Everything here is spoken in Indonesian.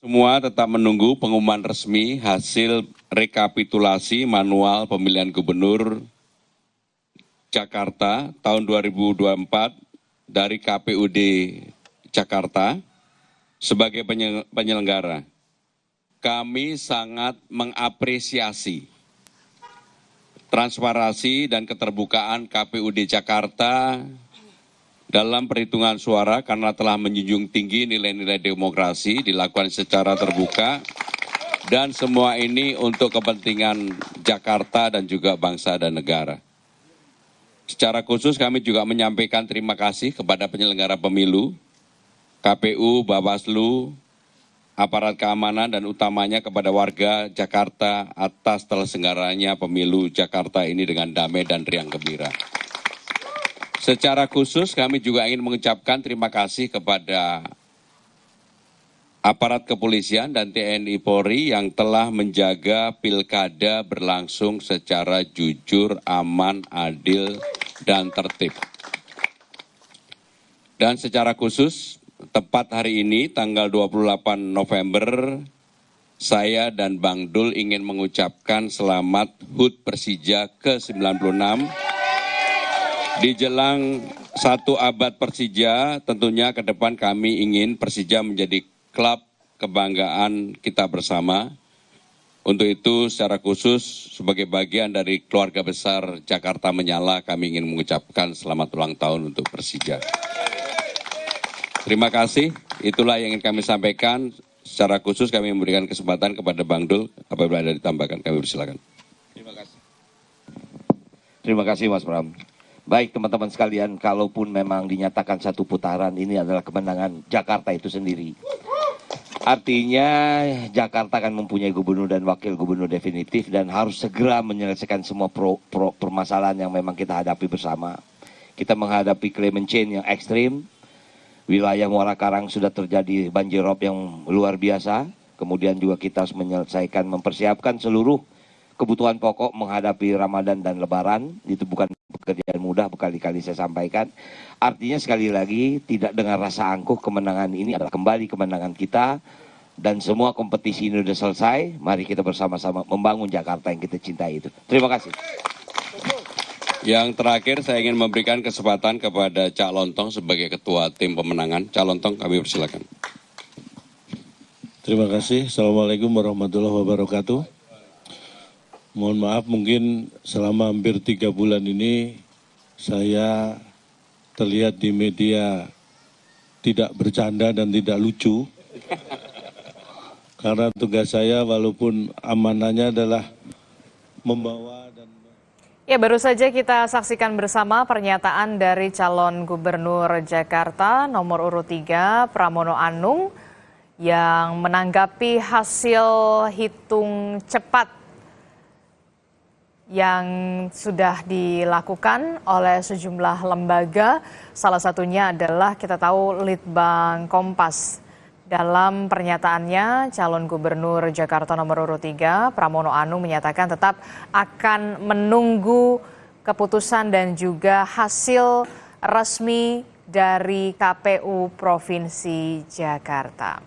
Semua tetap menunggu pengumuman resmi hasil rekapitulasi manual pemilihan gubernur Jakarta tahun 2024 dari KPUD Jakarta sebagai penyelenggara. Kami sangat mengapresiasi transparansi dan keterbukaan KPUD Jakarta dalam perhitungan suara karena telah menjunjung tinggi nilai-nilai demokrasi dilakukan secara terbuka dan semua ini untuk kepentingan Jakarta dan juga bangsa dan negara. Secara khusus kami juga menyampaikan terima kasih kepada penyelenggara pemilu, KPU, Bawaslu, aparat keamanan dan utamanya kepada warga Jakarta atas terselenggaranya pemilu Jakarta ini dengan damai dan riang gembira. Secara khusus kami juga ingin mengucapkan terima kasih kepada aparat kepolisian dan TNI Polri yang telah menjaga pilkada berlangsung secara jujur, aman, adil, dan tertib. Dan secara khusus, tepat hari ini, tanggal 28 November, saya dan Bang Dul ingin mengucapkan selamat HUT Persija ke-96. Di jelang 1 abad Persija, tentunya ke depan kami ingin Persija menjadi klub kebanggaan kita bersama. Untuk itu secara khusus sebagai bagian dari keluarga besar Jakarta Menyala, kami ingin mengucapkan selamat ulang tahun untuk Persija. Terima kasih, itulah yang ingin kami sampaikan. Secara khusus kami memberikan kesempatan kepada Bang Dul, apabila ada ditambahkan kami persilakan. Terima kasih. Terima kasih Mas Bram. Baik teman-teman sekalian, kalaupun memang dinyatakan satu putaran, ini adalah kemenangan Jakarta itu sendiri. Artinya Jakarta akan mempunyai gubernur dan wakil gubernur definitif dan harus segera menyelesaikan semua permasalahan yang memang kita hadapi bersama. Kita menghadapi climate change yang ekstrim, wilayah Muara Karang sudah terjadi banjirop yang luar biasa, kemudian juga kita harus menyelesaikan, mempersiapkan seluruh kebutuhan pokok menghadapi Ramadan dan Lebaran. Itu bukan pekerjaan mudah, berkali-kali saya sampaikan. Artinya sekali lagi, tidak dengan rasa angkuh, kemenangan ini adalah kembali kemenangan kita. Dan semua kompetisi ini sudah selesai, mari kita bersama-sama membangun Jakarta yang kita cintai itu. Terima kasih. Yang terakhir saya ingin memberikan kesempatan kepada Cak Lontong sebagai ketua tim pemenangan. Cak Lontong kami persilakan. Terima kasih. Assalamualaikum warahmatullahi wabarakatuh. Mohon maaf, mungkin selama hampir 3 bulan ini saya terlihat di media tidak bercanda dan tidak lucu. Karena tugas saya walaupun amanahnya adalah membawa dan... Ya, baru saja kita saksikan bersama pernyataan dari calon gubernur Jakarta nomor urut 3 Pramono Anung yang menanggapi hasil hitung cepat yang sudah dilakukan oleh sejumlah lembaga, salah satunya adalah kita tahu Litbang Kompas. Dalam pernyataannya, calon gubernur Jakarta nomor urut 3 Pramono Anung menyatakan tetap akan menunggu keputusan dan juga hasil resmi dari KPU Provinsi Jakarta.